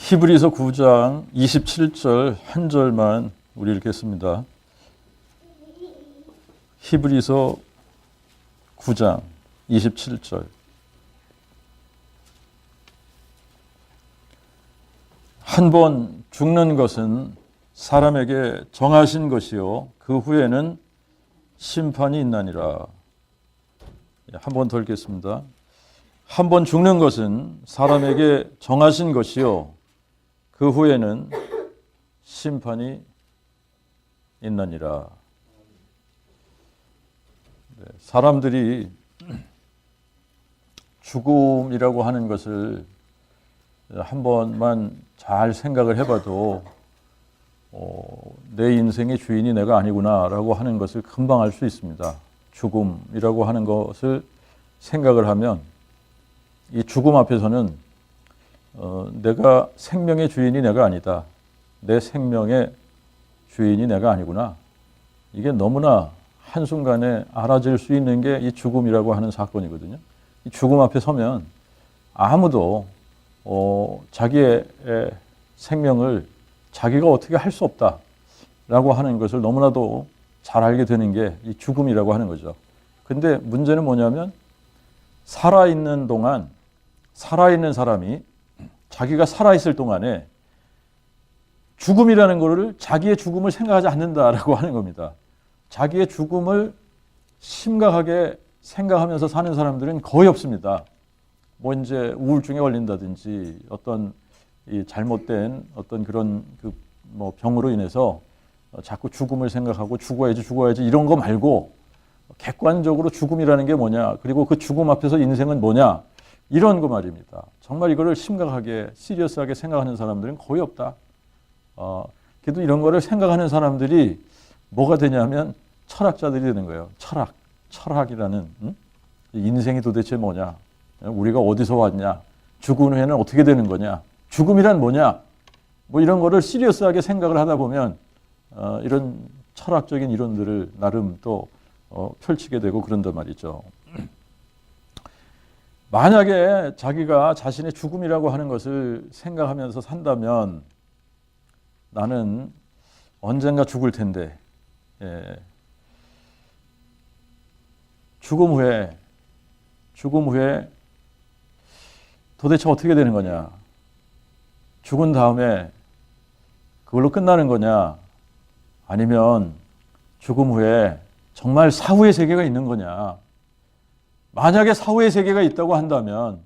히브리서 9장 27절 한 절만 우리 읽겠습니다. 히브리서 9장 27절. 한 번 죽는 것은 사람에게 정하신 것이요 그 후에는 심판이 있나니라. 한 번 더 읽겠습니다. 한 번 죽는 것은 사람에게 정하신 것이요 그 후에는 심판이 있나니라. 사람들이 죽음이라고 하는 것을 한 번만 잘 생각을 해봐도 내 인생의 주인이 내가 아니구나라고 하는 것을 금방 알 수 있습니다. 죽음이라고 하는 것을 생각을 하면 이 죽음 앞에서는 내가 생명의 주인이 내가 아니다. 내 생명의 주인이 내가 아니구나. 이게 너무나 한순간에 알아질 수 있는 게 이 죽음이라고 하는 사건이거든요. 이 죽음 앞에 서면 아무도 자기의 생명을 자기가 어떻게 할 수 없다라고 하는 것을 너무나도 잘 알게 되는 게 이 죽음이라고 하는 거죠. 근데 문제는 뭐냐면 살아있는 동안 살아있는 사람이 자기가 살아있을 동안에 죽음이라는 것을 자기의 죽음을 생각하지 않는다라고 하는 겁니다. 자기의 죽음을 심각하게 생각하면서 사는 사람들은 거의 없습니다. 뭐 이제 우울증에 걸린다든지 어떤 이 잘못된 어떤 그런 뭐 병으로 인해서 자꾸 죽음을 생각하고 죽어야지 이런 거 말고 객관적으로 죽음이라는 게 뭐냐, 그리고 그 죽음 앞에서 인생은 뭐냐, 이런 거 말입니다. 정말 이거를 심각하게 시리어스하게 생각하는 사람들은 거의 없다. 그래도 이런 거를 생각하는 사람들이 뭐가 되냐면 철학자들이 되는 거예요. 철학이라는 인생이 도대체 뭐냐, 우리가 어디서 왔냐, 죽은 후에는 어떻게 되는 거냐, 죽음이란 뭐냐, 뭐 이런 거를 시리어스하게 생각을 하다 보면 이런 철학적인 이론들을 나름 또 펼치게 되고 그런단 말이죠. 만약에 자기가 자신의 죽음이라고 하는 것을 생각하면서 산다면 나는 언젠가 죽을 텐데, 죽음 후에 도대체 어떻게 되는 거냐, 죽은 다음에 그걸로 끝나는 거냐, 아니면 죽음 후에 정말 사후의 세계가 있는 거냐. 만약에 사후의 세계가 있다고 한다면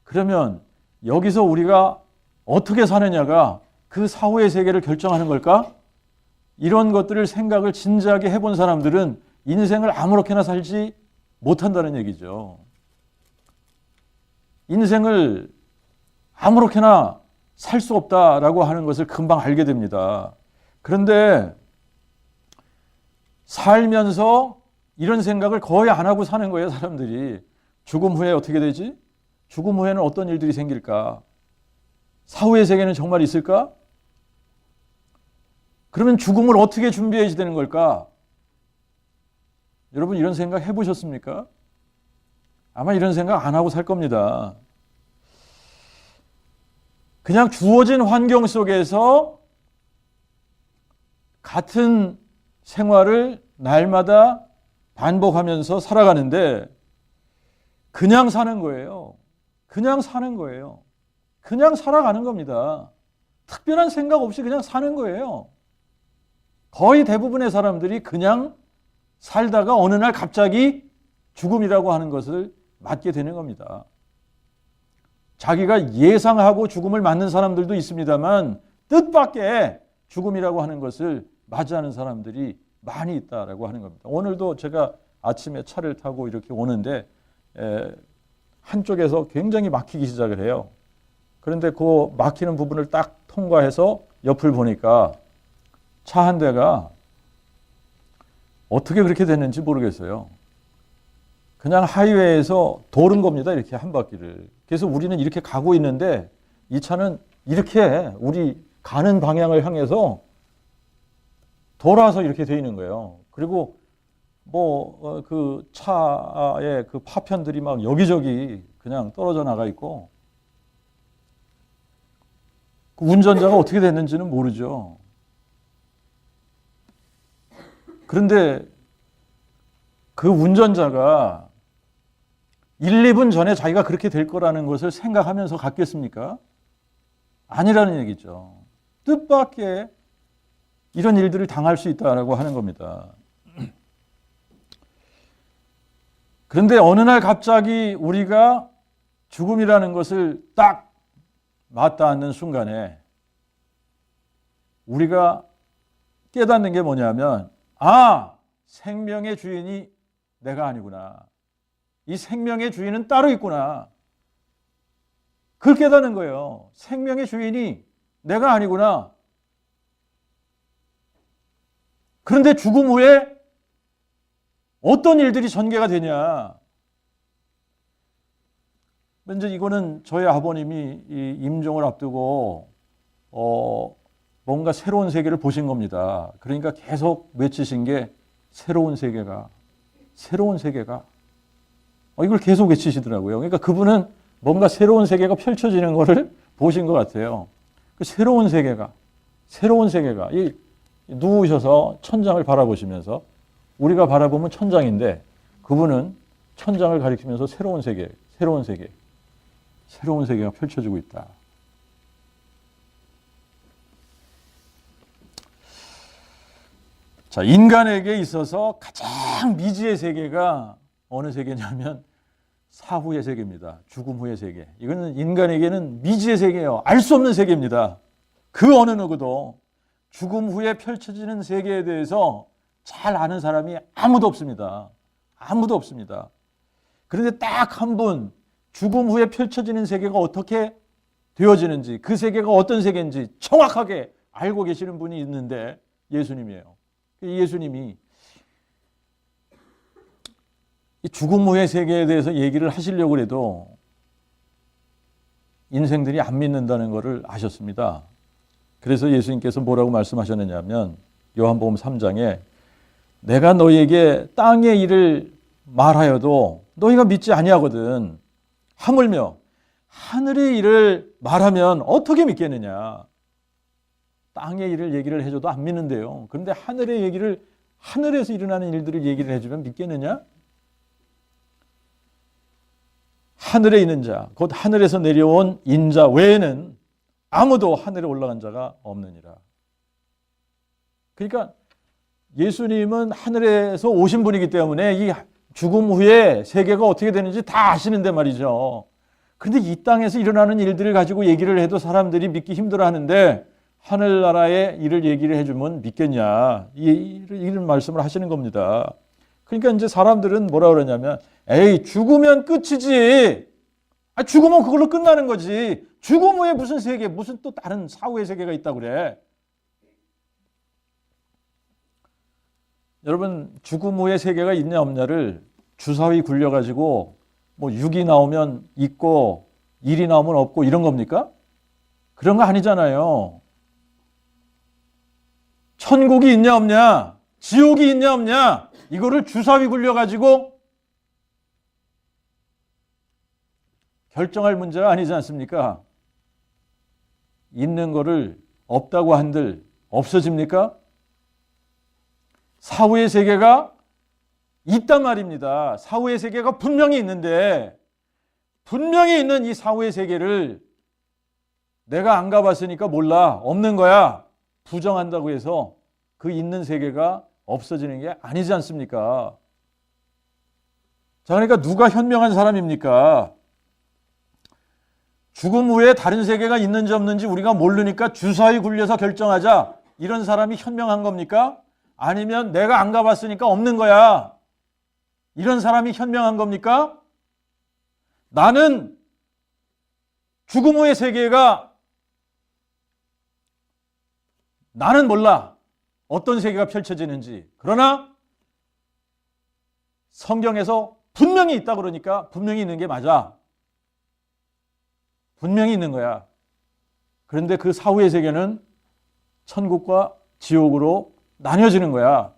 그러면 여기서 우리가 어떻게 사느냐가 그 사후의 세계를 결정하는 걸까? 이런 것들을 생각을 진지하게 해본 사람들은 인생을 아무렇게나 살지 못한다는 얘기죠. 인생을 아무렇게나 살 수 없다라고 하는 것을 금방 알게 됩니다. 그런데 살면서 이런 생각을 거의 안 하고 사는 거예요, 사람들이. 죽음 후에 어떻게 되지? 죽음 후에는 어떤 일들이 생길까? 사후의 세계는 정말 있을까? 그러면 죽음을 어떻게 준비해야 되는 걸까? 여러분 이런 생각 해보셨습니까? 아마 이런 생각 안 하고 살 겁니다. 그냥 주어진 환경 속에서 같은 생활을 날마다 반복하면서 살아가는데 그냥 사는 거예요. 그냥 사는 거예요. 그냥 살아가는 겁니다. 특별한 생각 없이 그냥 사는 거예요. 거의 대부분의 사람들이 그냥 살다가 어느 날 갑자기 죽음이라고 하는 것을 맞게 되는 겁니다. 자기가 예상하고 죽음을 맞는 사람들도 있습니다만 뜻밖의 죽음이라고 하는 것을 맞이하는 사람들이 많이 있다라고 하는 겁니다. 오늘도 제가 아침에 차를 타고 이렇게 오는데 한쪽에서 굉장히 막히기 시작을 해요. 그런데 그 막히는 부분을 딱 통과해서 옆을 보니까 차 한 대가 어떻게 그렇게 됐는지 모르겠어요. 그냥 하이웨이에서 도른 겁니다. 이렇게 한 바퀴를. 그래서 우리는 이렇게 가고 있는데 이 차는 이렇게 우리 가는 방향을 향해서 돌아서 이렇게 돼 있는 거예요. 그리고 뭐 그 차의 그 파편들이 막 여기저기 그냥 떨어져 나가 있고 그 운전자가 어떻게 됐는지는 모르죠. 그런데 그 운전자가 1, 2분 전에 자기가 그렇게 될 거라는 것을 생각하면서 갔겠습니까? 아니라는 얘기죠. 뜻밖의 이런 일들을 당할 수 있다라고 하는 겁니다. 그런데 어느 날 갑자기 우리가 죽음이라는 것을 딱 맞닿는 순간에 우리가 깨닫는 게 뭐냐면, 아, 생명의 주인이 내가 아니구나. 이 생명의 주인은 따로 있구나. 그걸 깨닫는 거예요. 생명의 주인이 내가 아니구나. 그런데 죽음 후에 어떤 일들이 전개가 되냐. 먼저 이거는 저희 아버님이 이 임종을 앞두고 뭔가 새로운 세계를 보신 겁니다. 그러니까 계속 외치신 게 새로운 세계가 이걸 계속 외치시더라고요. 그러니까 그분은 뭔가 새로운 세계가 펼쳐지는 것을 보신 것 같아요. 그 새로운 세계가 이 누우셔서 천장을 바라보시면서 우리가 바라보면 천장인데 그분은 천장을 가리키면서 새로운 세계가 펼쳐지고 있다. 자, 인간에게 있어서 가장 미지의 세계가 어느 세계냐면 사후의 세계입니다. 죽음 후의 세계. 이거는 인간에게는 미지의 세계예요. 알 수 없는 세계입니다. 그 어느 누구도 죽음 후에 펼쳐지는 세계에 대해서 잘 아는 사람이 아무도 없습니다. 아무도 없습니다. 그런데 딱 한 분, 죽음 후에 펼쳐지는 세계가 어떻게 되어지는지, 그 세계가 어떤 세계인지 정확하게 알고 계시는 분이 있는데 예수님이에요. 예수님이 이 죽음 후의 세계에 대해서 얘기를 하시려고 해도 인생들이 안 믿는다는 것을 아셨습니다. 그래서 예수님께서 뭐라고 말씀하셨느냐면 요한복음 3장에 내가 너희에게 땅의 일을 말하여도 너희가 믿지 아니하거든. 하물며 하늘의 일을 말하면 어떻게 믿겠느냐. 땅의 일을 얘기를 해줘도 안 믿는데요. 그런데 하늘의 얘기를, 하늘에서 일어나는 일들을 얘기를 해주면 믿겠느냐? 하늘에 있는 자, 곧 하늘에서 내려온 인자 외에는 아무도 하늘에 올라간 자가 없느니라. 그러니까 예수님은 하늘에서 오신 분이기 때문에 이 죽음 후에 세계가 어떻게 되는지 다 아시는데 말이죠. 그런데 이 땅에서 일어나는 일들을 가지고 얘기를 해도 사람들이 믿기 힘들어하는데 하늘나라의 일을 얘기를 해주면 믿겠냐, 이런 말씀을 하시는 겁니다. 그러니까 이제 사람들은 뭐라 그러냐면, 에이, 죽으면 끝이지. 죽으면 그걸로 끝나는 거지. 죽음 후에 무슨 세계, 무슨 또 다른 사후의 세계가 있다고 그래. 여러분, 죽음 후에 세계가 있냐 없냐를 주사위 굴려가지고 뭐 6이 나오면 있고 1이 나오면 없고 이런 겁니까? 그런 거 아니잖아요. 천국이 있냐 없냐, 지옥이 있냐 없냐, 이거를 주사위 굴려가지고 결정할 문제가 아니지 않습니까? 있는 거를 없다고 한들 없어집니까? 사후의 세계가 있단 말입니다. 사후의 세계가 분명히 있는데, 분명히 있는 이 사후의 세계를 내가 안 가봤으니까 몰라, 없는 거야, 부정한다고 해서 그 있는 세계가 없어지는 게 아니지 않습니까? 자, 그러니까 누가 현명한 사람입니까? 죽음 후에 다른 세계가 있는지 없는지 우리가 모르니까 주사위 굴려서 결정하자, 이런 사람이 현명한 겁니까? 아니면 내가 안 가봤으니까 없는 거야, 이런 사람이 현명한 겁니까? 나는 죽음 후의 세계가, 나는 몰라 어떤 세계가 펼쳐지는지. 그러나 성경에서 분명히 있다 그러니까 분명히 있는 게 맞아. 분명히 있는 거야. 그런데 그 사후의 세계는 천국과 지옥으로 나뉘어지는 거야.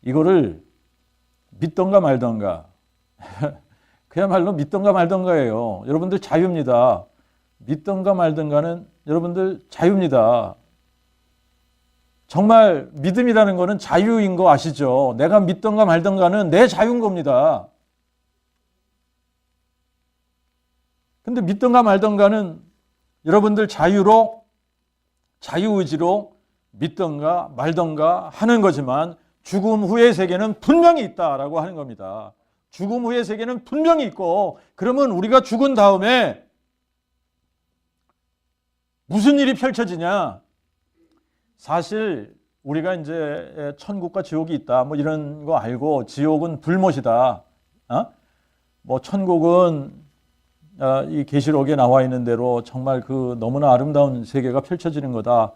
이거를 믿던가 말던가 그야말로 믿던가 말던가예요. 여러분들 자유입니다. 믿던가 말던가는 여러분들 자유입니다. 정말 믿음이라는 거는 자유인 거 아시죠? 내가 믿던가 말던가는 내 자유인 겁니다. 근데 믿던가 말던가는 여러분들 자유의지로 믿던가 말던가 하는 거지만 죽음 후의 세계는 분명히 있다라고 하는 겁니다. 죽음 후의 세계는 분명히 있고, 그러면 우리가 죽은 다음에 무슨 일이 펼쳐지냐? 사실 우리가 이제 천국과 지옥이 있다 뭐 이런 거 알고, 지옥은 불못이다. 뭐 천국은 이 계시록에 나와 있는 대로 정말 그 너무나 아름다운 세계가 펼쳐지는 거다.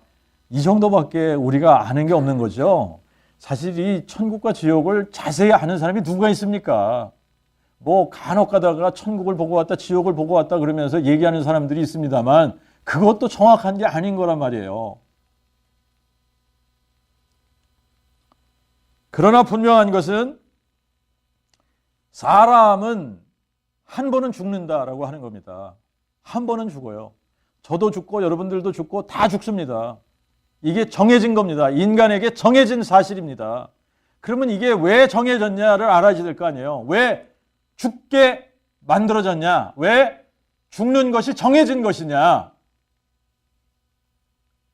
이 정도밖에 우리가 아는 게 없는 거죠. 사실 이 천국과 지옥을 자세히 아는 사람이 누가 있습니까? 뭐 간혹 가다가 천국을 보고 왔다 지옥을 보고 왔다 그러면서 얘기하는 사람들이 있습니다만 그것도 정확한 게 아닌 거란 말이에요. 그러나 분명한 것은 사람은 한 번은 죽는다라고 하는 겁니다. 한 번은 죽어요. 저도 죽고 여러분들도 죽고 다 죽습니다. 이게 정해진 겁니다. 인간에게 정해진 사실입니다. 그러면 이게 왜 정해졌냐를 알아야 될 거 아니에요. 왜 죽게 만들어졌냐? 왜 죽는 것이 정해진 것이냐?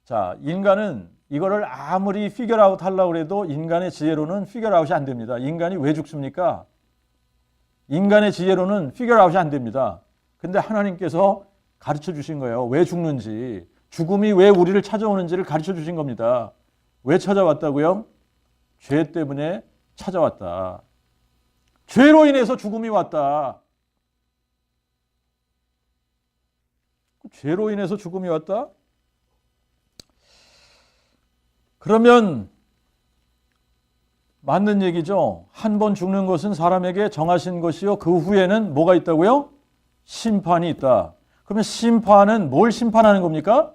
자, 인간은 이거를 아무리 피겨아웃 하려고 해도 인간의 지혜로는 피겨아웃이 안 됩니다. 인간이 왜 죽습니까? 인간의 지혜로는 피겨아웃이 안 됩니다. 근데 하나님께서 가르쳐 주신 거예요. 왜 죽는지, 죽음이 왜 우리를 찾아오는지를 가르쳐 주신 겁니다. 왜 찾아왔다고요? 죄 때문에 찾아왔다. 죄로 인해서 죽음이 왔다. 죄로 인해서 죽음이 왔다? 그러면 맞는 얘기죠. 한 번 죽는 것은 사람에게 정하신 것이요. 그 후에는 뭐가 있다고요? 심판이 있다. 그러면 심판은 뭘 심판하는 겁니까?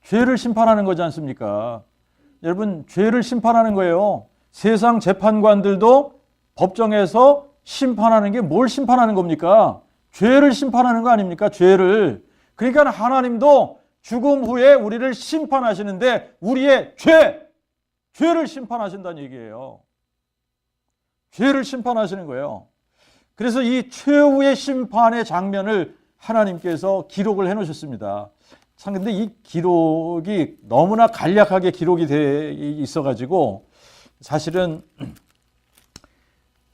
죄를 심판하는 거지 않습니까? 여러분, 죄를 심판하는 거예요. 세상 재판관들도 법정에서 심판하는 게 뭘 심판하는 겁니까? 죄를 심판하는 거 아닙니까? 죄를. 그러니까 하나님도 죽음 후에 우리를 심판하시는데 우리의 죄를 심판하신다는 얘기예요. 죄를 심판하시는 거예요. 그래서 이 최후의 심판의 장면을 하나님께서 기록을 해 놓으셨습니다. 참 근데 이 기록이 너무나 간략하게 기록이 돼 있어가지고 사실은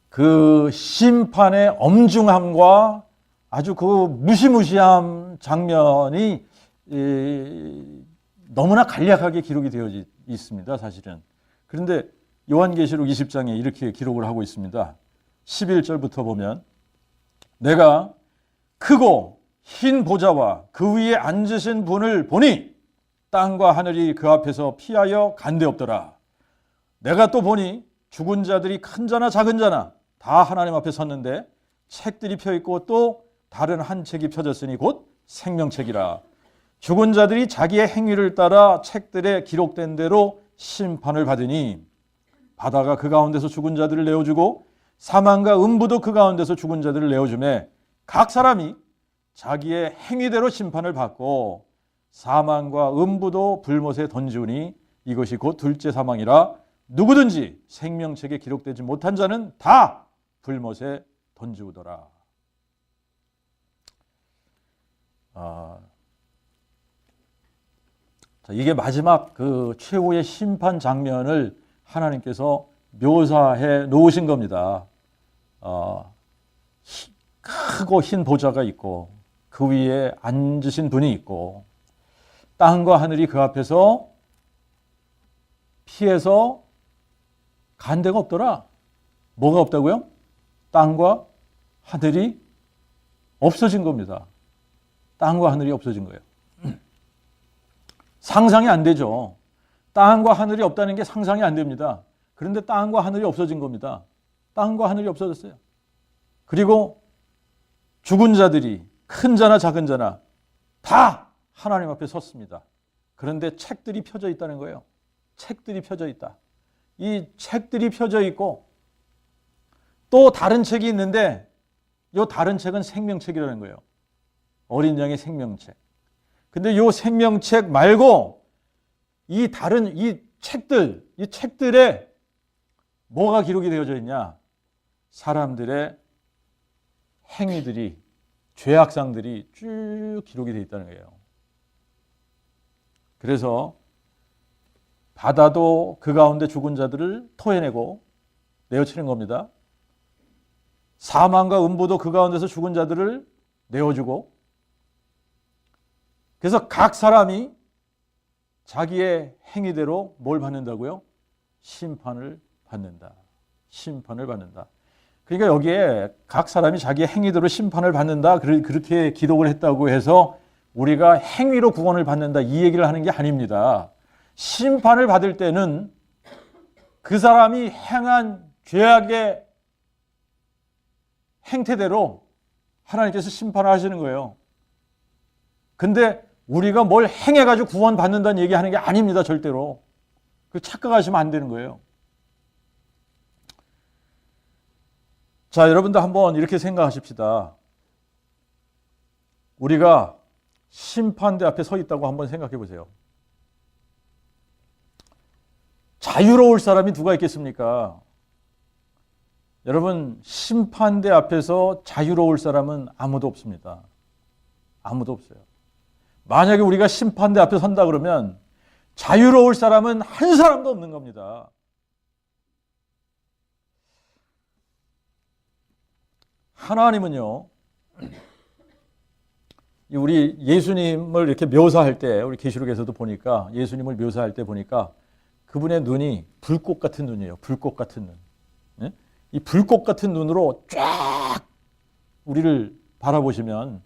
그 심판의 엄중함과 아주 그 무시무시한 장면이 너무나 간략하게 기록이 되어 있습니다. 사실은. 그런데 요한계시록 20장에 이렇게 기록을 하고 있습니다. 11절부터 보면 내가 크고 흰 보좌와 그 위에 앉으신 분을 보니 땅과 하늘이 그 앞에서 피하여 간데없더라. 내가 또 보니 죽은 자들이 큰 자나 작은 자나 다 하나님 앞에 섰는데 책들이 펴있고 또 다른 한 책이 펴졌으니 곧 생명책이라. 죽은 자들이 자기의 행위를 따라 책들에 기록된 대로 심판을 받으니 바다가 그 가운데서 죽은 자들을 내어주고 사망과 음부도 그 가운데서 죽은 자들을 내어주매 각 사람이 자기의 행위대로 심판을 받고 사망과 음부도 불못에 던지우니 이것이 곧 둘째 사망이라. 누구든지 생명책에 기록되지 못한 자는 다 불못에 던지우더라. 자, 이게 마지막 그 최후의 심판 장면을 하나님께서 묘사해 놓으신 겁니다. 크고 흰 보좌가 있고 그 위에 앉으신 분이 있고 땅과 하늘이 그 앞에서 피해서 간 데가 없더라. 뭐가 없다고요? 땅과 하늘이 없어진 겁니다. 땅과 하늘이 없어진 거예요. 상상이 안 되죠. 땅과 하늘이 없다는 게 상상이 안 됩니다. 그런데 땅과 하늘이 없어진 겁니다. 땅과 하늘이 없어졌어요. 그리고 죽은 자들이 큰 자나 작은 자나 다 하나님 앞에 섰습니다. 그런데 책들이 펴져 있다는 거예요. 책들이 펴져 있다. 이 책들이 펴져 있고 또 다른 책이 있는데 이 다른 책은 생명책이라는 거예요. 어린 양의 생명책. 근데 이 생명책 말고 이 다른 이 책들에 뭐가 기록이 되어져 있냐? 사람들의 행위들이, 죄악상들이 쭉 기록이 되어 있다는 거예요. 그래서 바다도 그 가운데 죽은 자들을 토해내고 내어치는 겁니다. 사망과 음부도 그 가운데서 죽은 자들을 내어주고, 그래서 각 사람이 자기의 행위대로 뭘 받는다고요? 심판을 받는다. 심판을 받는다. 그러니까 여기에 각 사람이 자기의 행위대로 심판을 받는다, 그렇게 기록을 했다고 해서 우리가 행위로 구원을 받는다 이 얘기를 하는 게 아닙니다. 심판을 받을 때는 그 사람이 행한 죄악의 행태대로 하나님께서 심판을 하시는 거예요. 근데 우리가 뭘 행해가지고 구원 받는다는 얘기하는 게 아닙니다. 절대로. 그 착각하시면 안 되는 거예요. 자, 여러분도 한번 이렇게 생각하십시다. 우리가 심판대 앞에 서 있다고 한번 생각해 보세요. 자유로울 사람이 누가 있겠습니까? 여러분, 심판대 앞에서 자유로울 사람은 아무도 없습니다. 아무도 없어요. 만약에 우리가 심판대 앞에 선다 그러면 자유로울 사람은 한 사람도 없는 겁니다. 하나님은요, 우리 예수님을 이렇게 묘사할 때, 우리 계시록에서도 보니까 예수님을 묘사할 때 보니까 그분의 눈이 불꽃 같은 눈이에요. 불꽃 같은 눈. 이 불꽃 같은 눈으로 쫙 우리를 바라보시면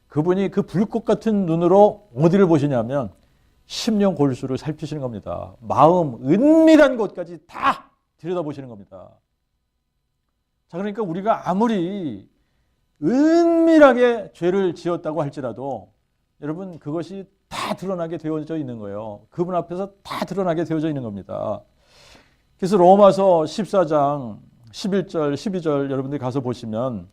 그분이 그 불꽃 같은 눈으로 어디를 보시냐면 심령 골수를 살피시는 겁니다. 마음 은밀한 곳까지 다 들여다보시는 겁니다. 자, 그러니까 우리가 아무리 은밀하게 죄를 지었다고 할지라도 여러분 그것이 다 드러나게 되어져 있는 거예요. 그분 앞에서 다 드러나게 되어져 있는 겁니다. 그래서 로마서 14장 11절, 12절 여러분들이 가서 보시면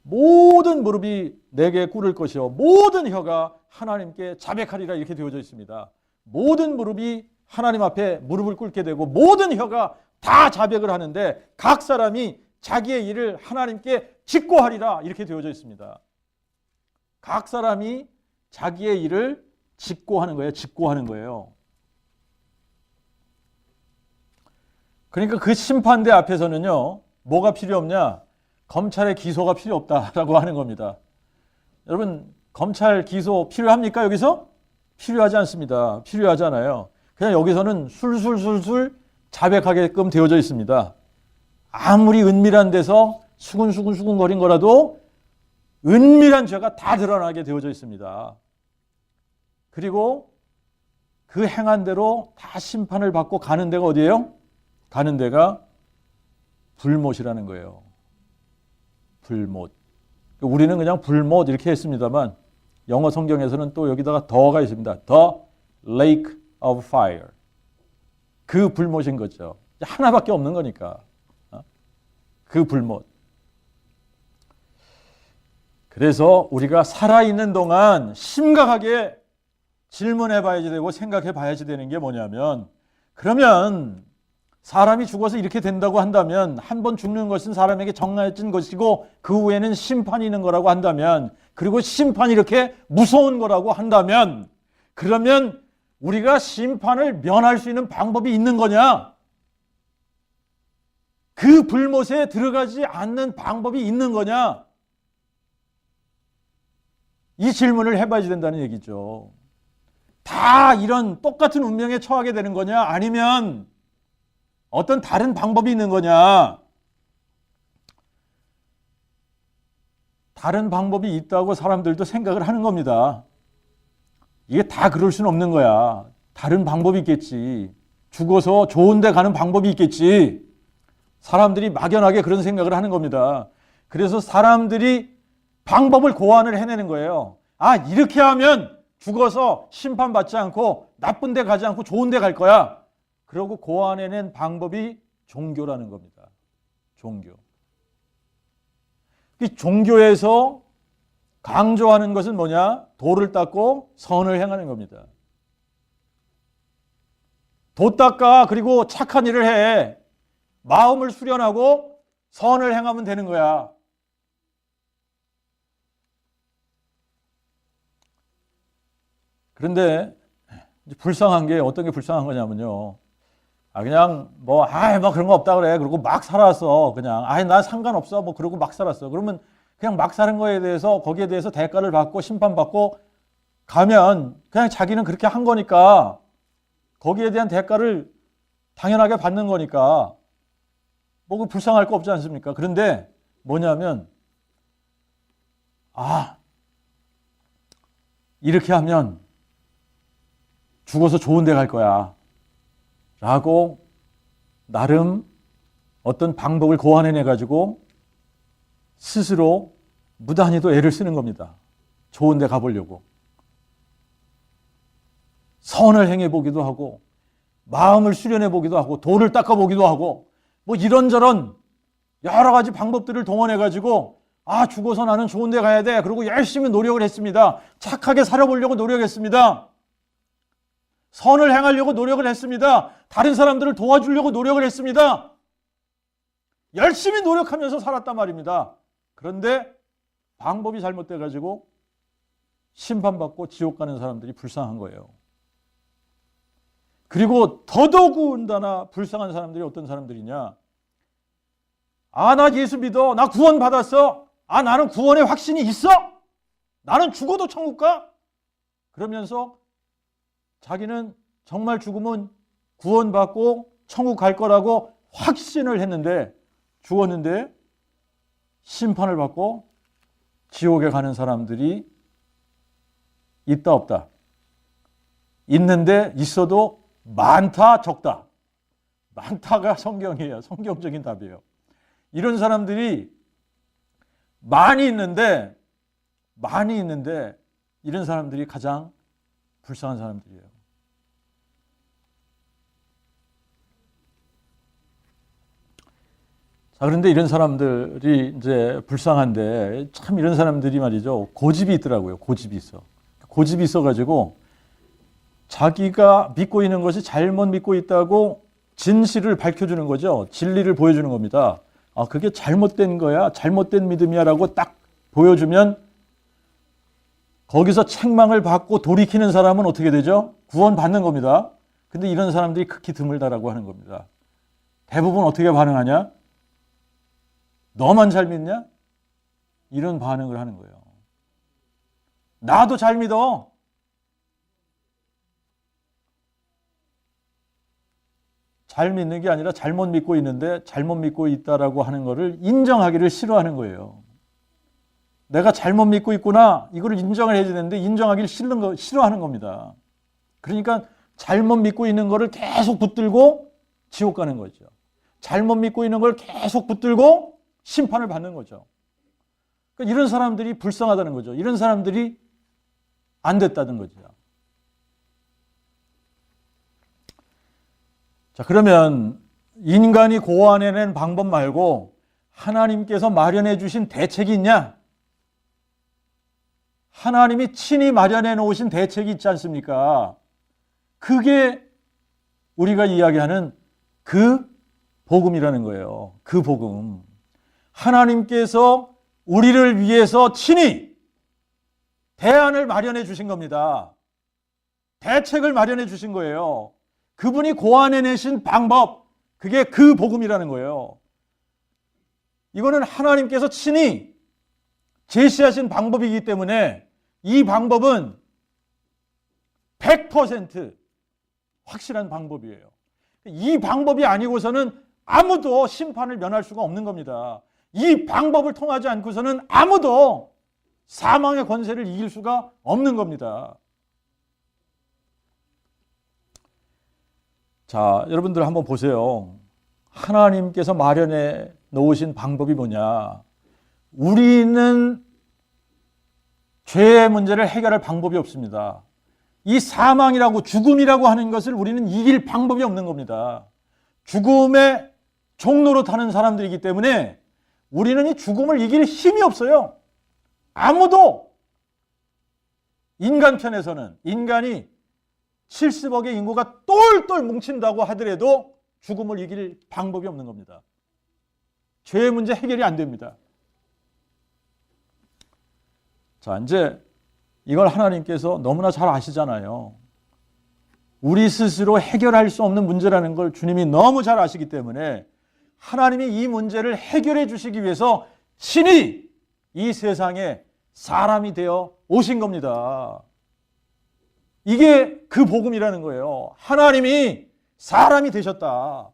모든 무릎이 내게 꿇을 것이요 모든 혀가 하나님께 자백하리라 이렇게 되어져 있습니다. 모든 무릎이 하나님 앞에 무릎을 꿇게 되고 모든 혀가 다 자백을 하는데 각 사람이 자기의 일을 하나님께 직고하리라 이렇게 되어져 있습니다. 각 사람이 자기의 일을 직고하는 거예요. 직고하는 거예요. 그러니까 그 심판대 앞에서는요, 뭐가 필요 없냐? 검찰의 기소가 필요 없다라고 하는 겁니다. 여러분, 검찰 기소 필요합니까? 여기서? 필요하지 않습니다. 필요하지 않아요. 그냥 여기서는 술술술술 자백하게끔 되어져 있습니다. 아무리 은밀한 데서 수근수근수근거린 거라도 은밀한 죄가 다 드러나게 되어져 있습니다. 그리고 그 행한 대로 다 심판을 받고 가는 데가 어디예요? 가는 데가 불못이라는 거예요. 불못. 우리는 그냥 불못 이렇게 했습니다만 영어 성경에서는 또 여기다가 더가 있습니다. The Lake of Fire. 그 불못인 거죠. 하나밖에 없는 거니까. 그 불못. 그래서 우리가 살아있는 동안 심각하게 질문해 봐야지 되고 생각해 봐야지 되는 게 뭐냐면, 그러면 사람이 죽어서 이렇게 된다고 한다면, 한 번 죽는 것은 사람에게 정해진 것이고 그 후에는 심판이 있는 거라고 한다면, 그리고 심판이 이렇게 무서운 거라고 한다면, 그러면 우리가 심판을 면할 수 있는 방법이 있는 거냐? 그 불못에 들어가지 않는 방법이 있는 거냐? 이 질문을 해봐야지 된다는 얘기죠. 다 이런 똑같은 운명에 처하게 되는 거냐? 아니면 어떤 다른 방법이 있는 거냐? 다른 방법이 있다고 사람들도 생각을 하는 겁니다. 이게 다 그럴 수는 없는 거야. 다른 방법이 있겠지. 죽어서 좋은 데 가는 방법이 있겠지. 사람들이 막연하게 그런 생각을 하는 겁니다. 그래서 사람들이 방법을 고안을 해내는 거예요. 아, 이렇게 하면 죽어서 심판받지 않고 나쁜 데 가지 않고 좋은 데 갈 거야. 그러고 고안해낸 방법이 종교라는 겁니다. 종교. 이 종교에서 강조하는 것은 뭐냐? 도를 닦고 선을 행하는 겁니다. 도 닦아 그리고 착한 일을 해. 마음을 수련하고 선을 행하면 되는 거야. 그런데 불쌍한 게 어떤 게 불쌍한 거냐면요. 그냥 뭐 그런 거 없다 그래. 그리고 막 살았어. 그냥 난 상관없어. 뭐 그러고 막 살았어. 그러면 그냥 막 사는 거에 대해서 거기에 대해서 대가를 받고 심판받고 가면 그냥 자기는 그렇게 한 거니까 거기에 대한 대가를 당연하게 받는 거니까 뭐 그 불쌍할 거 없지 않습니까? 그런데 뭐냐면 이렇게 하면 죽어서 좋은 데 갈 거야 라고 나름 어떤 방법을 고안해내 가지고 스스로 무단히도 애를 쓰는 겁니다. 좋은 데 가보려고. 선을 행해보기도 하고 마음을 수련해보기도 하고 도를 닦아보기도 하고 뭐 이런저런 여러 가지 방법들을 동원해 가지고 죽어서 나는 좋은 데 가야 돼. 그리고 열심히 노력을 했습니다. 착하게 살아보려고 노력했습니다. 선을 행하려고 노력을 했습니다. 다른 사람들을 도와주려고 노력을 했습니다. 열심히 노력하면서 살았단 말입니다. 그런데 방법이 잘못돼 가지고 심판받고 지옥 가는 사람들이 불쌍한 거예요. 그리고 더더군다나 불쌍한 사람들이 어떤 사람들이냐? 나 예수 믿어. 나 구원 받았어. 나는 구원의 확신이 있어. 나는 죽어도 천국 가. 그러면서 자기는 정말 죽으면 구원받고 천국 갈 거라고 확신을 했는데 죽었는데 심판을 받고 지옥에 가는 사람들이 있다 없다. 있는데 있어도 많다 적다. 많다가 성경이에요. 성경적인 답이에요. 이런 사람들이 많이 있는데 이런 사람들이 가장 불쌍한 사람들이에요. 그런데 이런 사람들이 이제 불쌍한데 참 이런 사람들이 말이죠. 고집이 있더라고요. 고집이 있어가지고 자기가 믿고 있는 것이 잘못 믿고 있다고 진실을 밝혀주는 거죠. 진리를 보여주는 겁니다. 그게 잘못된 거야. 잘못된 믿음이야 라고 딱 보여주면 거기서 책망을 받고 돌이키는 사람은 어떻게 되죠? 구원받는 겁니다. 근데 이런 사람들이 극히 드물다라고 하는 겁니다. 대부분 어떻게 반응하냐? 너만 잘 믿냐? 이런 반응을 하는 거예요. 나도 잘 믿어. 잘 믿는 게 아니라 잘못 믿고 있는데 잘못 믿고 있다라고 하는 것을 인정하기를 싫어하는 거예요. 내가 잘못 믿고 있구나. 이거를 인정을 해야 되는데 인정하기를 싫어하는 겁니다. 그러니까 잘못 믿고 있는 거를 계속 붙들고 지옥 가는 거죠. 잘못 믿고 있는 걸 계속 붙들고 심판을 받는 거죠. 그러니까 이런 사람들이 불쌍하다는 거죠. 이런 사람들이 안 됐다는 거죠. 자, 그러면 인간이 고안해낸 방법 말고 하나님께서 마련해 주신 대책이 있냐? 하나님이 친히 마련해 놓으신 대책이 있지 않습니까? 그게 우리가 이야기하는 그 복음이라는 거예요. 그 복음. 하나님께서 우리를 위해서 친히 대안을 마련해 주신 겁니다. 대책을 마련해 주신 거예요. 그분이 고안해내신 방법, 그게 그 복음이라는 거예요. 이거는 하나님께서 친히 제시하신 방법이기 때문에 이 방법은 100% 확실한 방법이에요. 이 방법이 아니고서는 아무도 심판을 면할 수가 없는 겁니다. 이 방법을 통하지 않고서는 아무도 사망의 권세를 이길 수가 없는 겁니다. 자, 여러분들 한번 보세요. 하나님께서 마련해 놓으신 방법이 뭐냐? 우리는 죄의 문제를 해결할 방법이 없습니다. 이 사망이라고 죽음이라고 하는 것을 우리는 이길 방법이 없는 겁니다. 죽음의 종로로 타는 사람들이기 때문에 우리는 이 죽음을 이길 힘이 없어요. 아무도 인간 편에서는 인간이 70억의 인구가 똘똘 뭉친다고 하더라도 죽음을 이길 방법이 없는 겁니다. 죄의 문제 해결이 안 됩니다. 자, 이제 이걸 하나님께서 너무나 잘 아시잖아요. 우리 스스로 해결할 수 없는 문제라는 걸 주님이 너무 잘 아시기 때문에 하나님이 이 문제를 해결해 주시기 위해서 신이 이 세상에 사람이 되어 오신 겁니다. 이게 그 복음이라는 거예요. 하나님이 사람이 되셨다.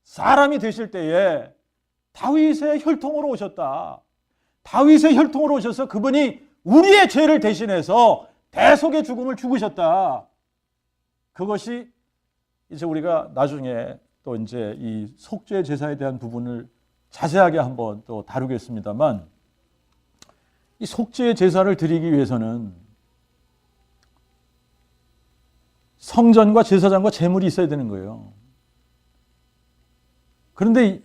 사람이 되실 때에 다윗의 혈통으로 오셨다. 다윗의 혈통으로 오셔서 그분이 우리의 죄를 대신해서 대속의 죽음을 죽으셨다. 그것이 이제 우리가 나중에 또 이제 이 속죄 제사에 대한 부분을 자세하게 한번 또 다루겠습니다만, 이 속죄 제사를 드리기 위해서는 성전과 제사장과 제물이 있어야 되는 거예요. 그런데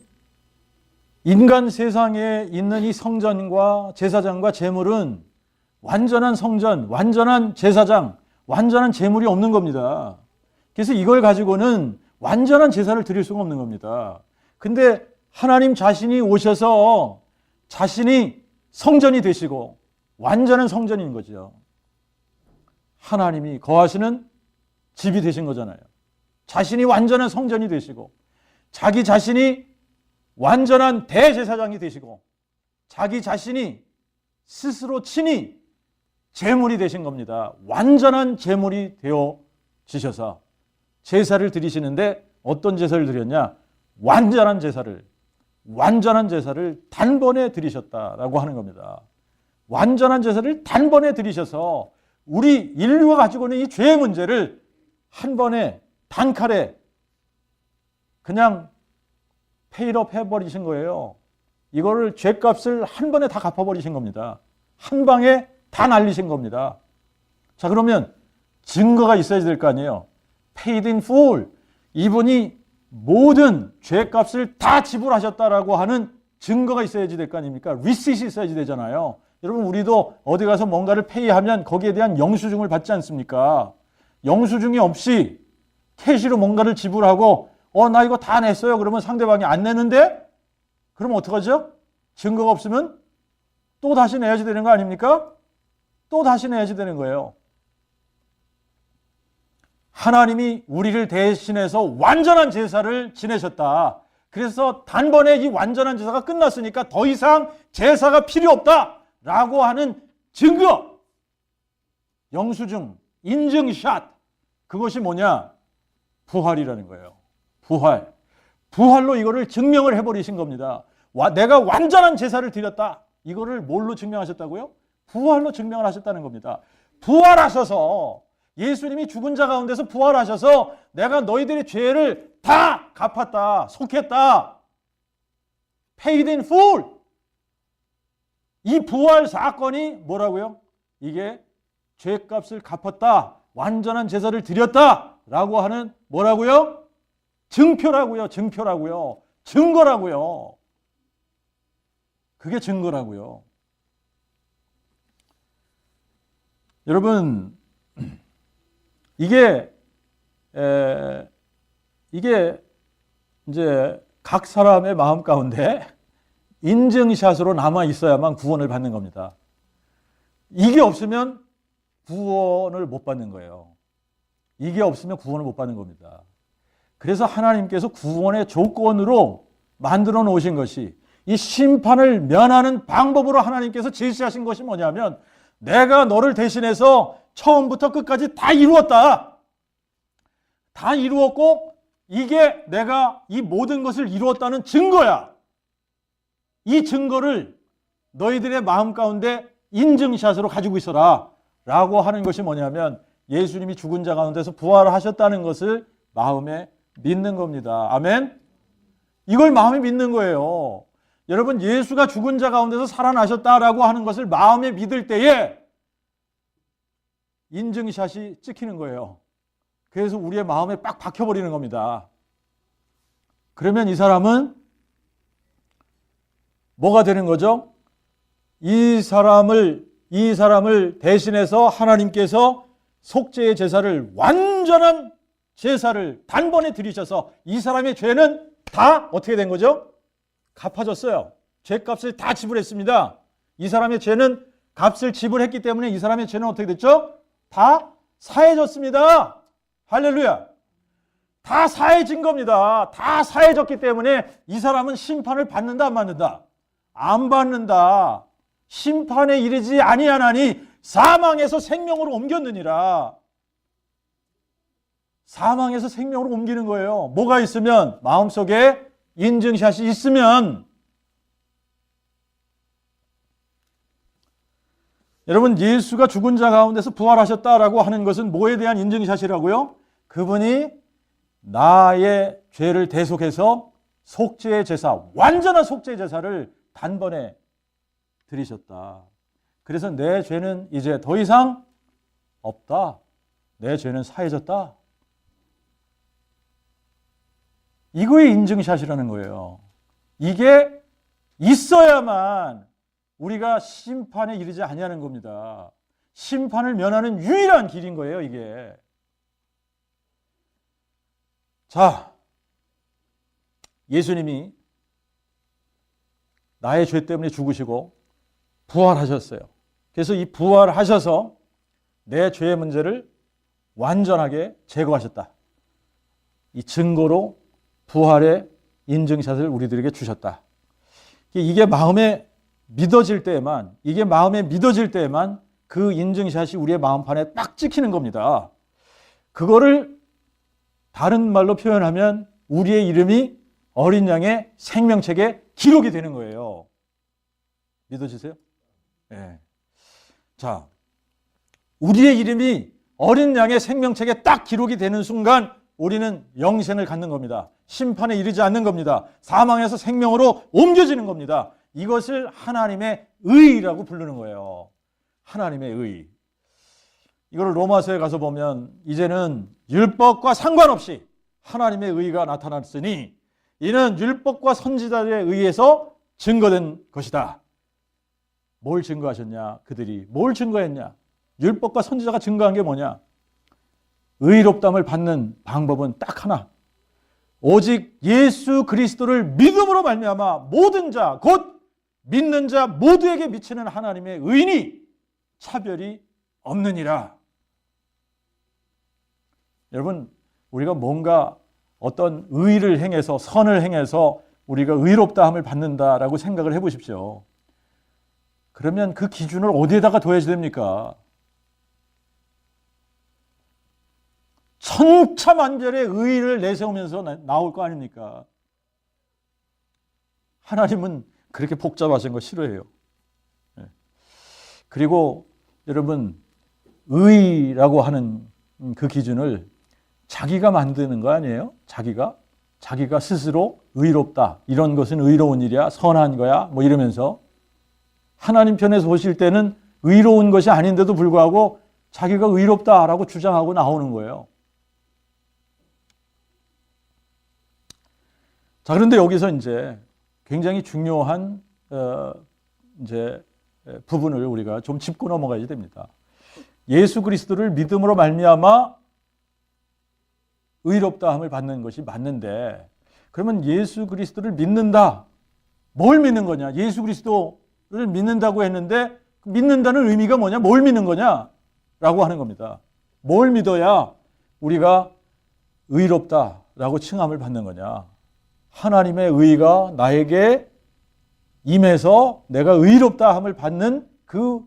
인간 세상에 있는 이 성전과 제사장과 제물은 완전한 성전, 완전한 제사장, 완전한 제물이 없는 겁니다. 그래서 이걸 가지고는 완전한 제사를 드릴 수가 없는 겁니다. 근데 하나님 자신이 오셔서 자신이 성전이 되시고 완전한 성전인 거죠. 하나님이 거하시는 집이 되신 거잖아요. 자신이 완전한 성전이 되시고 자기 자신이 완전한 대제사장이 되시고 자기 자신이 스스로 친히 제물이 되신 겁니다. 완전한 제물이 되어지셔서 제사를 드리시는데 어떤 제사를 드렸냐? 완전한 제사를 단번에 드리셨다라고 하는 겁니다. 완전한 제사를 단번에 드리셔서 우리 인류가 가지고 있는 이 죄의 문제를 한 번에 단칼에 그냥 페이업 해버리신 거예요. 이거를 죄값을 한 번에 다 갚아버리신 겁니다. 한 방에 다 날리신 겁니다. 자, 그러면 증거가 있어야 될 거 아니에요. Paid in full. 이분이 모든 죄값을 다 지불하셨다라고 하는 증거가 있어야지 될 거 아닙니까? 리시트이 있어야지 되잖아요. 여러분, 우리도 어디 가서 뭔가를 페이하면 거기에 대한 영수증을 받지 않습니까? 영수증이 없이 캐시로 뭔가를 지불하고 나 이거 다 냈어요. 그러면 상대방이 안 내는데? 그럼 어떡하죠? 증거가 없으면 또 다시 내야지 되는 거 아닙니까? 또 다시 내야지 되는 거예요. 하나님이 우리를 대신해서 완전한 제사를 지내셨다. 그래서 단번에 이 완전한 제사가 끝났으니까 더 이상 제사가 필요 없다라고 하는 증거, 영수증, 인증샷, 그것이 뭐냐? 부활이라는 거예요. 부활로 이거를 증명을 해버리신 겁니다. 내가 완전한 제사를 드렸다. 이거를 뭘로 증명하셨다고요? 부활로 증명을 하셨다는 겁니다. 부활하셔서 예수님이 죽은 자 가운데서 부활하셔서 내가 너희들의 죄를 다 갚았다. 속했다. Paid in full. 이 부활 사건이 뭐라고요? 이게 죄값을 갚았다. 완전한 제사를 드렸다. 라고 하는 뭐라고요? 증표라고요. 증거라고요. 그게 증거라고요. 여러분, 이게 이제 각 사람의 마음 가운데 인증샷으로 남아 있어야만 구원을 받는 겁니다. 이게 없으면 구원을 못 받는 거예요. 이게 없으면 구원을 못 받는 겁니다. 그래서 하나님께서 구원의 조건으로 만들어 놓으신 것이 이 심판을 면하는 방법으로 하나님께서 제시하신 것이 뭐냐면 내가 너를 대신해서 처음부터 끝까지 다 이루었다. 다 이루었고 이게 내가 이 모든 것을 이루었다는 증거야. 이 증거를 너희들의 마음 가운데 인증샷으로 가지고 있어라 라고 하는 것이 뭐냐면 예수님이 죽은 자 가운데서 부활하셨다는 것을 마음에 믿는 겁니다. 아멘? 이걸 마음에 믿는 거예요. 여러분, 예수가 죽은 자 가운데서 살아나셨다라고 하는 것을 마음에 믿을 때에 인증샷이 찍히는 거예요. 그래서 우리의 마음에 빡 박혀버리는 겁니다. 그러면 이 사람은 뭐가 되는 거죠? 이 사람을 대신해서 하나님께서 속죄의 제사를, 완전한 제사를 단번에 드리셔서 이 사람의 죄는 다 어떻게 된 거죠? 갚아졌어요. 죄값을 다 지불했습니다. 이 사람의 죄는 값을 지불했기 때문에 이 사람의 죄는 어떻게 됐죠? 다 사해졌습니다. 할렐루야. 다 사해진 겁니다. 다 사해졌기 때문에 이 사람은 심판을 받는다, 안 받는다? 안 받는다. 심판에 이르지 아니하나니 사망에서 생명으로 옮겼느니라. 사망에서 생명으로 옮기는 거예요. 뭐가 있으면? 마음속에 인증샷이 있으면. 여러분, 예수가 죽은 자 가운데서 부활하셨다라고 하는 것은 뭐에 대한 인증샷이라고요? 그분이 나의 죄를 대속해서 속죄의 제사, 완전한 속죄의 제사를 단번에 드리셨다. 그래서 내 죄는 이제 더 이상 없다. 내 죄는 사해졌다. 이거의 인증샷이라는 거예요. 이게 있어야만 우리가 심판에 이르지 아니하는 겁니다. 심판을 면하는 유일한 길인 거예요, 이게. 자, 예수님이 나의 죄 때문에 죽으시고 부활하셨어요. 그래서 이 부활하셔서 내 죄의 문제를 완전하게 제거하셨다. 이 증거로 부활의 인증샷을 우리들에게 주셨다. 이게 마음에 믿어질 때에만, 그 인증샷이 우리의 마음판에 딱 찍히는 겁니다. 그거를 다른 말로 표현하면 우리의 이름이 어린 양의 생명책에 기록이 되는 거예요. 믿어지세요? 네. 자, 우리의 이름이 어린 양의 생명책에 딱 기록이 되는 순간 우리는 영생을 갖는 겁니다. 심판에 이르지 않는 겁니다. 사망에서 생명으로 옮겨지는 겁니다. 이것을 하나님의 의라고 부르는 거예요. 하나님의 의. 이걸 로마서에 가서 보면 이제는 율법과 상관없이 하나님의 의가 나타났으니 이는 율법과 선지자들에 의해서 증거된 것이다. 뭘 증거하셨냐? 그들이 뭘 증거했냐? 율법과 선지자가 증거한 게 뭐냐? 의롭다함을 받는 방법은 딱 하나. 오직 예수 그리스도를 믿음으로 말미암아 모든 자, 곧 믿는 자 모두에게 미치는 하나님의 의인이 차별이 없느니라. 여러분, 우리가 뭔가 어떤 의를 행해서, 선을 행해서 우리가 의롭다함을 받는다라고 생각을 해보십시오. 그러면 그 기준을 어디에다가 둬야 됩니까? 천차만별의 의의를 내세우면서 나올 거 아닙니까? 하나님은 그렇게 복잡하신 거 싫어해요. 그리고 여러분, 의라고 하는 그 기준을 자기가 만드는 거 아니에요? 자기가 스스로 의롭다, 이런 것은 의로운 일이야, 선한 거야, 뭐 이러면서 하나님 편에서 보실 때는 의로운 것이 아닌데도 불구하고 자기가 의롭다라고 주장하고 나오는 거예요. 자, 그런데 여기서 이제 굉장히 중요한 이제 부분을 우리가 좀 짚고 넘어가야 됩니다. 예수 그리스도를 믿음으로 말미암아 의롭다함을 받는 것이 맞는데, 그러면 예수 그리스도를 믿는다. 뭘 믿는 거냐? 예수 그리스도를 믿는다고 했는데 믿는다는 의미가 뭐냐? 뭘 믿는 거냐? 라고 하는 겁니다. 뭘 믿어야 우리가 의롭다라고 칭함을 받는 거냐? 하나님의 의가 나에게 임해서 내가 의롭다함을 받는 그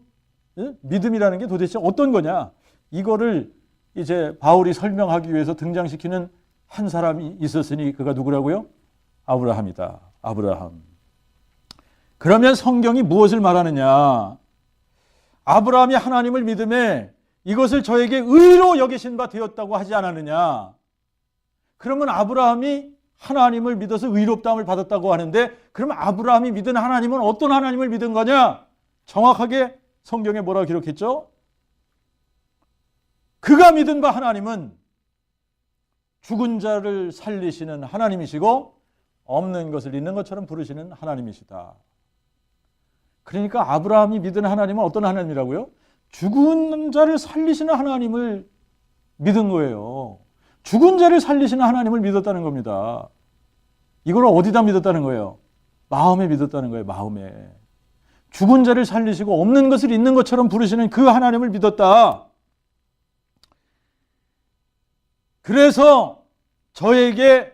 믿음이라는 게 도대체 어떤 거냐? 이거를 이제 바울이 설명하기 위해서 등장시키는 한 사람이 있었으니 그가 누구라고요? 아브라함이다. 아브라함. 그러면 성경이 무엇을 말하느냐? 아브라함이 하나님을 믿음에 이것을 저에게 의로 여기신 바 되었다고 하지 않았느냐? 그러면 아브라함이 하나님을 믿어서 의롭다함을 받았다고 하는데, 그러면 아브라함이 믿은 하나님은 어떤 하나님을 믿은 거냐? 정확하게 성경에 뭐라고 기록했죠? 그가 믿은 바 하나님은 죽은 자를 살리시는 하나님이시고 없는 것을 있는 것처럼 부르시는 하나님이시다. 그러니까 아브라함이 믿은 하나님은 어떤 하나님이라고요? 죽은 자를 살리시는 하나님을 믿은 거예요. 죽은 자를 살리시는 하나님을 믿었다는 겁니다. 이걸 어디다 믿었다는 거예요? 마음에 믿었다는 거예요. 마음에. 죽은 자를 살리시고 없는 것을 있는 것처럼 부르시는 그 하나님을 믿었다. 그래서 저에게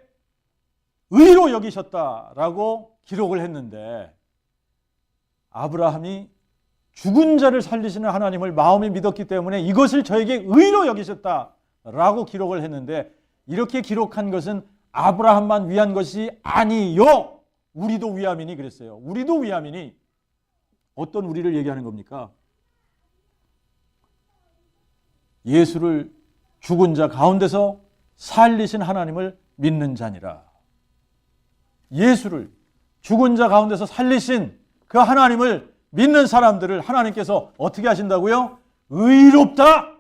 의로 여기셨다라고 기록을 했는데, 아브라함이 죽은 자를 살리시는 하나님을 마음에 믿었기 때문에 이것을 저에게 의로 여기셨다라고 기록을 했는데, 이렇게 기록한 것은 아브라함만 위한 것이 아니요, 우리도 위함이니 그랬어요. 우리도 위함이니. 어떤 우리를 얘기하는 겁니까? 예수를 죽은 자 가운데서 살리신 하나님을 믿는 자니라. 예수를 죽은 자 가운데서 살리신 그 하나님을 믿는 사람들을 하나님께서 어떻게 하신다고요? 의롭다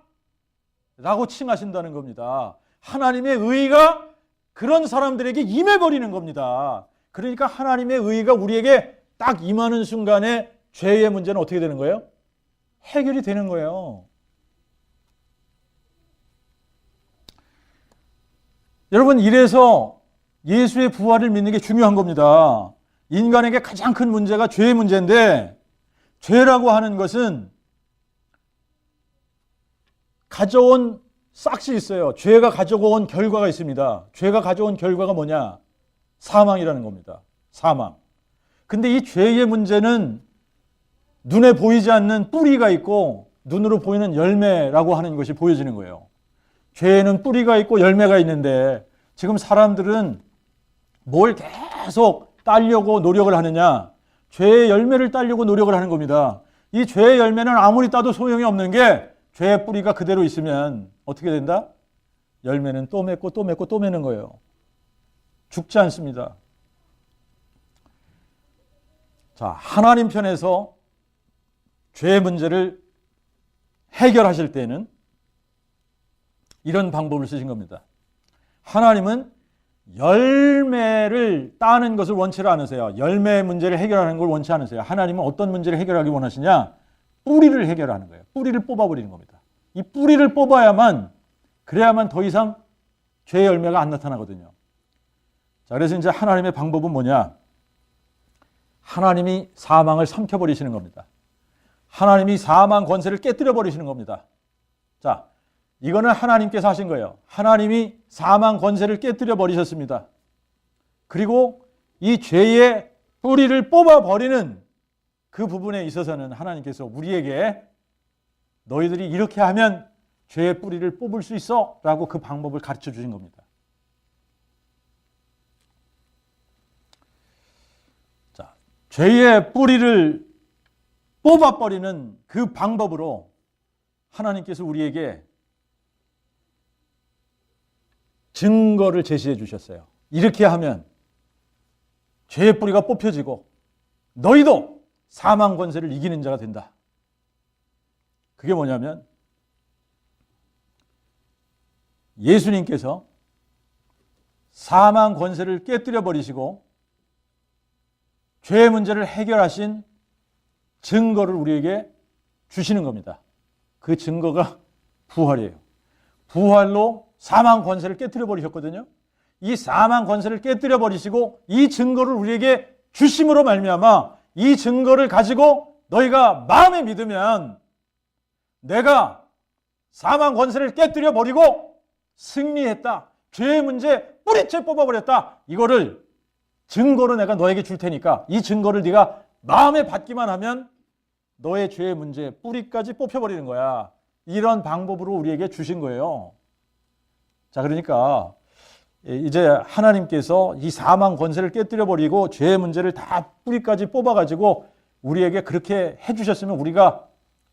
라고 칭하신다는 겁니다. 하나님의 의가 그런 사람들에게 임해버리는 겁니다. 그러니까 하나님의 의가 우리에게 딱 임하는 순간에 죄의 문제는 어떻게 되는 거예요? 해결이 되는 거예요. 여러분, 이래서 예수의 부활을 믿는 게 중요한 겁니다. 인간에게 가장 큰 문제가 죄의 문제인데, 죄라고 하는 것은 가져온 싹이 있어요. 죄가 가져온 결과가 있습니다. 죄가 가져온 결과가 뭐냐? 사망이라는 겁니다. 사망. 근데 이 죄의 문제는 눈에 보이지 않는 뿌리가 있고 눈으로 보이는 열매라고 하는 것이 보여지는 거예요. 죄에는 뿌리가 있고 열매가 있는데, 지금 사람들은 뭘 계속 따려고 노력을 하느냐? 죄의 열매를 따려고 노력을 하는 겁니다. 이 죄의 열매는 아무리 따도 소용이 없는 게, 죄의 뿌리가 그대로 있으면 어떻게 된다? 열매는 또 맺고 또 맺고 또 맺는 거예요. 죽지 않습니다. 자, 하나님 편에서 죄의 문제를 해결하실 때는 이런 방법을 쓰신 겁니다. 하나님은 열매를 따는 것을 원치 않으세요. 열매의 문제를 해결하는 걸 원치 않으세요. 하나님은 어떤 문제를 해결하기 원하시냐? 뿌리를 해결하는 거예요. 뿌리를 뽑아버리는 겁니다. 이 뿌리를 뽑아야만, 그래야만 더 이상 죄의 열매가 안 나타나거든요. 자, 그래서 이제 하나님의 방법은 뭐냐? 하나님이 사망을 삼켜버리시는 겁니다. 하나님이 사망 권세를 깨뜨려 버리시는 겁니다. 자, 이거는 하나님께서 하신 거예요. 하나님이 사망 권세를 깨뜨려 버리셨습니다. 그리고 이 죄의 뿌리를 뽑아 버리는 그 부분에 있어서는 하나님께서 우리에게 너희들이 이렇게 하면 죄의 뿌리를 뽑을 수 있어 라고 그 방법을 가르쳐 주신 겁니다. 자, 죄의 뿌리를 뽑아버리는 그 방법으로 하나님께서 우리에게 증거를 제시해 주셨어요. 이렇게 하면 죄의 뿌리가 뽑혀지고 너희도 사망 권세를 이기는 자가 된다. 그게 뭐냐면, 예수님께서 사망 권세를 깨뜨려 버리시고 죄의 문제를 해결하신 증거를 우리에게 주시는 겁니다. 그 증거가 부활이에요. 부활로 사망 권세를 깨뜨려 버리셨거든요. 이 사망 권세를 깨뜨려 버리시고 이 증거를 우리에게 주심으로 말미암아 이 증거를 가지고 너희가 마음에 믿으면 내가 사망 권세를 깨뜨려 버리고 승리했다. 죄의 문제 뿌리째 뽑아버렸다. 이거를 증거로 내가 너에게 줄 테니까 이 증거를 네가 마음에 받기만 하면 너의 죄의 문제 뿌리까지 뽑혀버리는 거야. 이런 방법으로 우리에게 주신 거예요. 자, 그러니까 이제 하나님께서 이 사망 권세를 깨뜨려 버리고 죄의 문제를 다 뿌리까지 뽑아가지고 우리에게 그렇게 해주셨으면 우리가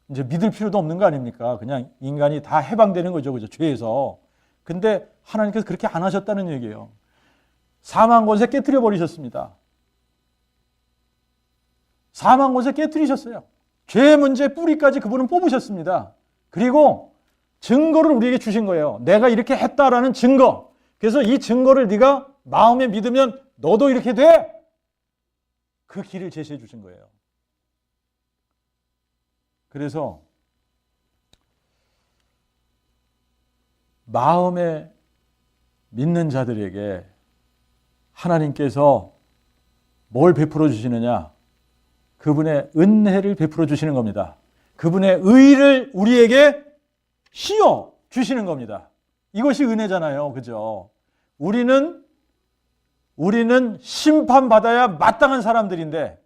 이제 믿을 필요도 없는 거 아닙니까? 그냥 인간이 다 해방되는 거죠, 그죠? 죄에서. 근데 하나님께서 그렇게 안 하셨다는 얘기예요. 사망 권세 깨뜨려 버리셨습니다. 사망 권세 깨뜨리셨어요. 죄의 문제 뿌리까지 그분은 뽑으셨습니다. 그리고 증거를 우리에게 주신 거예요. 내가 이렇게 했다라는 증거. 그래서 이 증거를 네가 마음에 믿으면 너도 이렇게 돼. 그 길을 제시해 주신 거예요. 그래서 마음에 믿는 자들에게 하나님께서 뭘 베풀어 주시느냐? 그분의 은혜를 베풀어 주시는 겁니다. 그분의 의를 우리에게 씌워 주시는 겁니다. 이것이 은혜잖아요. 그죠? 우리는 심판받아야 마땅한 사람들인데,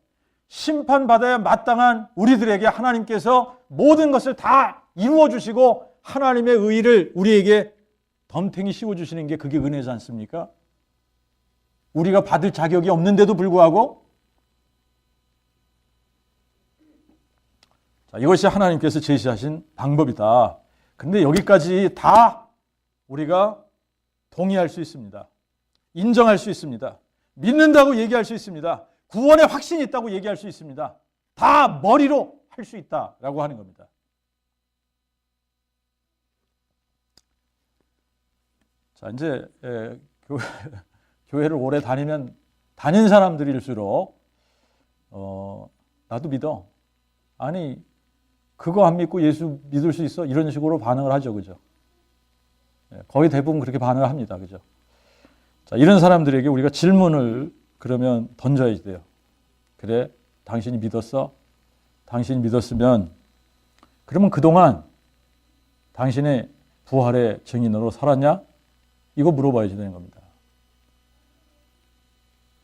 심판받아야 마땅한 우리들에게 하나님께서 모든 것을 다 이루어 주시고 하나님의 의를 우리에게 덤탱이 씌워 주시는 게 그게 은혜지 않습니까? 우리가 받을 자격이 없는데도 불구하고. 자, 이것이 하나님께서 제시하신 방법이다. 근데 여기까지 다 우리가 동의할 수 있습니다. 인정할 수 있습니다. 믿는다고 얘기할 수 있습니다. 구원의 확신이 있다고 얘기할 수 있습니다. 다 머리로 할 수 있다라고 하는 겁니다. 자, 이제 교회를 오래 다닌 사람들일수록 나도 믿어. 아니, 그거 안 믿고 예수 믿을 수 있어? 이런 식으로 반응을 하죠. 그죠? 거의 대부분 그렇게 반응을 합니다. 그죠? 자, 이런 사람들에게 우리가 질문을 그러면 던져야 돼요. 그래, 당신이 믿었어? 당신이 믿었으면 그러면 그동안 당신의 부활의 증인으로 살았냐? 이거 물어봐야지 되는 겁니다.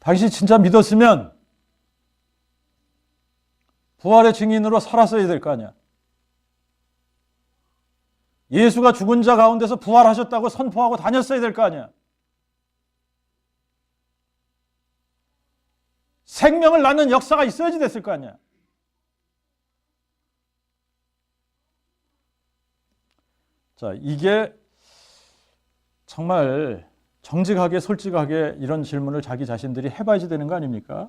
당신이 진짜 믿었으면 부활의 증인으로 살았어야 될 거 아니야. 예수가 죽은 자 가운데서 부활하셨다고 선포하고 다녔어야 될 거 아니야. 생명을 낳는 역사가 있어야지 됐을 거 아니야. 자, 이게 정말 정직하게 솔직하게 이런 질문을 자기 자신들이 해봐야지 되는 거 아닙니까?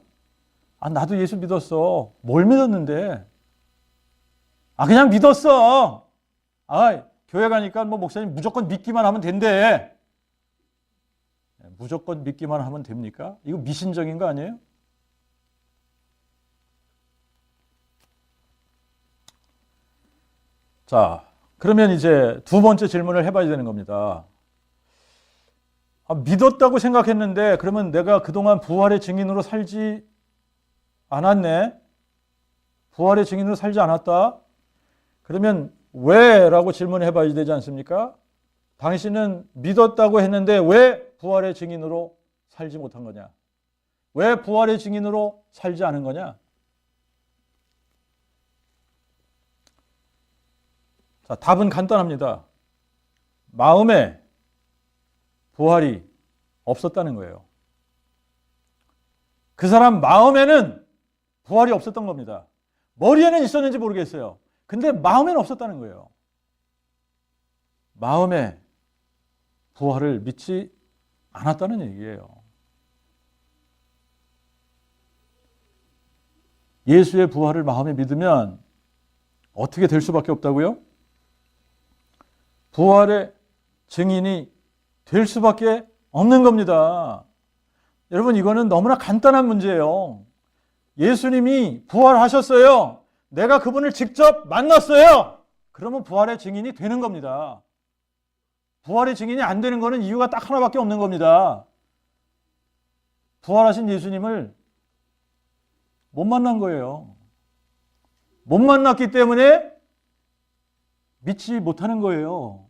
아, 나도 예수 믿었어. 뭘 믿었는데? 아, 그냥 믿었어. 아, 교회 가니까 뭐 목사님 무조건 믿기만 하면 된대. 무조건 믿기만 하면 됩니까? 이거 미신적인 거 아니에요? 자, 그러면 이제 두 번째 질문을 해봐야 되는 겁니다. 아, 믿었다고 생각했는데 그러면 내가 그동안 부활의 증인으로 살지 않았네? 부활의 증인으로 살지 않았다? 그러면 왜? 라고 질문해 봐야 되지 않습니까? 당신은 믿었다고 했는데 왜 부활의 증인으로 살지 못한 거냐? 왜 부활의 증인으로 살지 않은 거냐? 자, 답은 간단합니다. 마음에 부활이 없었다는 거예요. 그 사람 마음에는 부활이 없었던 겁니다. 머리에는 있었는지 모르겠어요. 근데 마음에는 없었다는 거예요. 마음에 부활을 믿지 않았다는 얘기예요. 예수의 부활을 마음에 믿으면 어떻게 될 수밖에 없다고요? 부활의 증인이 될 수밖에 없는 겁니다. 여러분, 이거는 너무나 간단한 문제예요. 예수님이 부활하셨어요. 내가 그분을 직접 만났어요. 그러면 부활의 증인이 되는 겁니다. 부활의 증인이 안 되는 것은 이유가 딱 하나밖에 없는 겁니다. 부활하신 예수님을 못 만난 거예요. 못 만났기 때문에 믿지 못하는 거예요.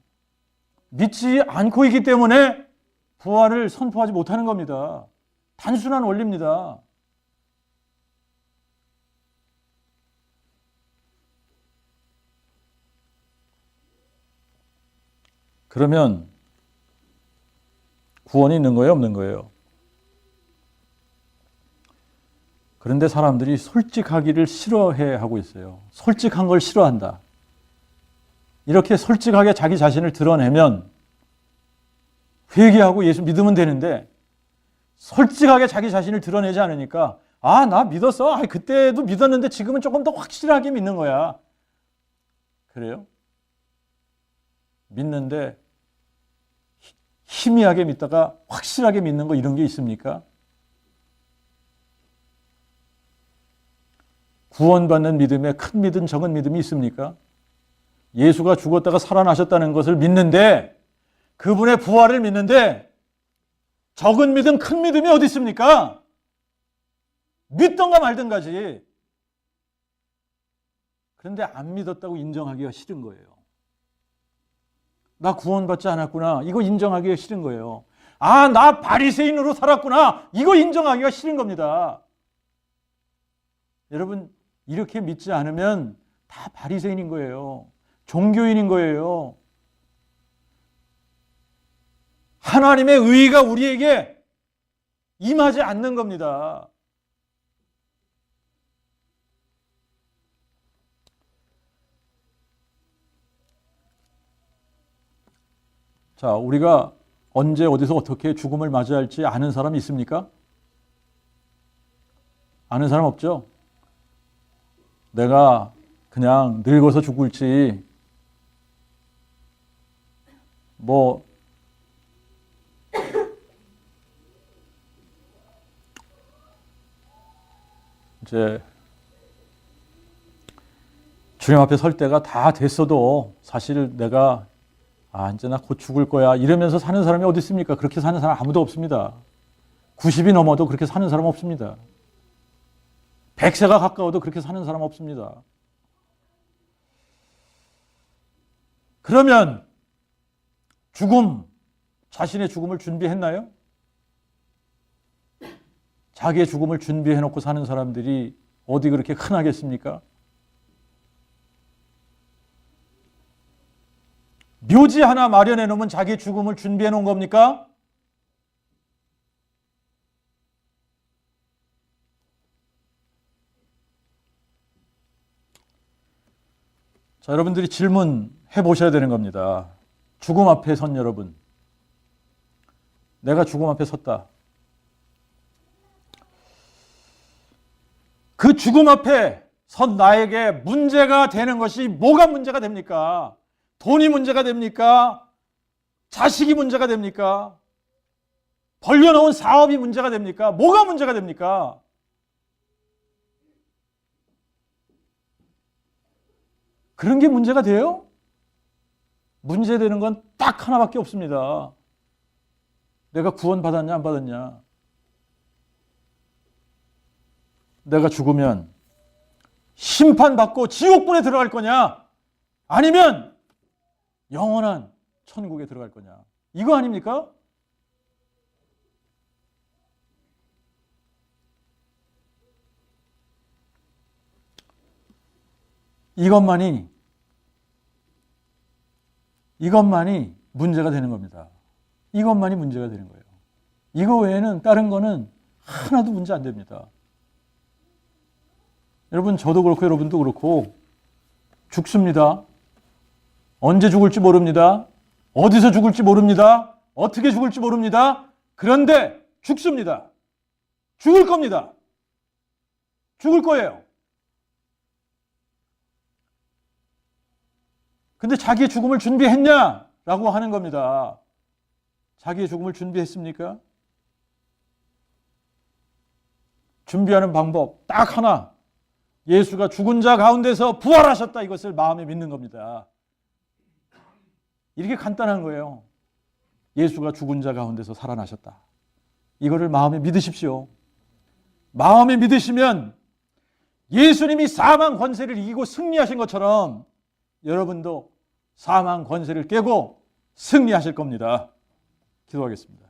믿지 않고 있기 때문에 부활을 선포하지 못하는 겁니다. 단순한 원리입니다. 그러면 구원이 있는 거예요, 없는 거예요? 그런데 사람들이 솔직하기를 싫어해 하고 있어요. 솔직한 걸 싫어한다. 이렇게 솔직하게 자기 자신을 드러내면 회개하고 예수 믿으면 되는데 솔직하게 자기 자신을 드러내지 않으니까 아, 나 믿었어. 아, 그때도 믿었는데 지금은 조금 더 확실하게 믿는 거야. 그래요? 믿는데 희미하게 믿다가 확실하게 믿는 거 이런 게 있습니까? 구원받는 믿음에 큰 믿음, 적은 믿음이 있습니까? 예수가 죽었다가 살아나셨다는 것을 믿는데, 그분의 부활을 믿는데 적은 믿음, 큰 믿음이 어디 있습니까? 믿던가 말던가지. 그런데 안 믿었다고 인정하기가 싫은 거예요. 나 구원받지 않았구나. 이거 인정하기가 싫은 거예요. 아, 나 바리새인으로 살았구나. 이거 인정하기가 싫은 겁니다. 여러분, 이렇게 믿지 않으면 다 바리새인인 거예요. 종교인인 거예요. 하나님의 의의가 우리에게 임하지 않는 겁니다. 자, 우리가 언제 어디서 어떻게 죽음을 맞이할지 아는 사람 있습니까? 아는 사람 없죠? 내가 그냥 늙어서 죽을지, 이제 주님 앞에 설 때가 다 됐어도 사실 내가 이제 나 곧 죽을 거야 이러면서 사는 사람이 어디 있습니까? 그렇게 사는 사람 아무도 없습니다. 90이 넘어도 그렇게 사는 사람 없습니다. 100세가 가까워도 그렇게 사는 사람 없습니다. 그러면 자신의 죽음을 준비했나요? 자기의 죽음을 준비해놓고 사는 사람들이 어디 그렇게 흔하겠습니까? 묘지 하나 마련해 놓으면 자기의 죽음을 준비해 놓은 겁니까? 자, 여러분들이 질문해 보셔야 되는 겁니다. 죽음 앞에 선 여러분, 내가 죽음 앞에 섰다. 그 죽음 앞에 선 나에게 문제가 되는 것이 뭐가 문제가 됩니까? 돈이 문제가 됩니까? 자식이 문제가 됩니까? 벌려놓은 사업이 문제가 됩니까? 뭐가 문제가 됩니까? 그런 게 문제가 돼요? 문제되는 건 딱 하나밖에 없습니다. 내가 구원받았냐 안 받았냐. 내가 죽으면 심판받고 지옥불에 들어갈 거냐, 아니면 영원한 천국에 들어갈 거냐. 이거 아닙니까? 이것만이 문제가 되는 겁니다. 이것만이 문제가 되는 거예요. 이거 외에는 다른 거는 하나도 문제 안 됩니다. 여러분, 저도 그렇고 여러분도 그렇고 죽습니다. 언제 죽을지 모릅니다. 어디서 죽을지 모릅니다. 어떻게 죽을지 모릅니다. 그런데 죽습니다. 죽을 겁니다. 죽을 거예요. 근데 자기의 죽음을 준비했냐? 라고 하는 겁니다. 자기의 죽음을 준비했습니까? 준비하는 방법 딱 하나. 예수가 죽은 자 가운데서 부활하셨다. 이것을 마음에 믿는 겁니다. 이렇게 간단한 거예요. 예수가 죽은 자 가운데서 살아나셨다. 이거를 마음에 믿으십시오. 마음에 믿으시면 예수님이 사망 권세를 이기고 승리하신 것처럼 여러분도 사망 권세를 깨고 승리하실 겁니다. 기도하겠습니다.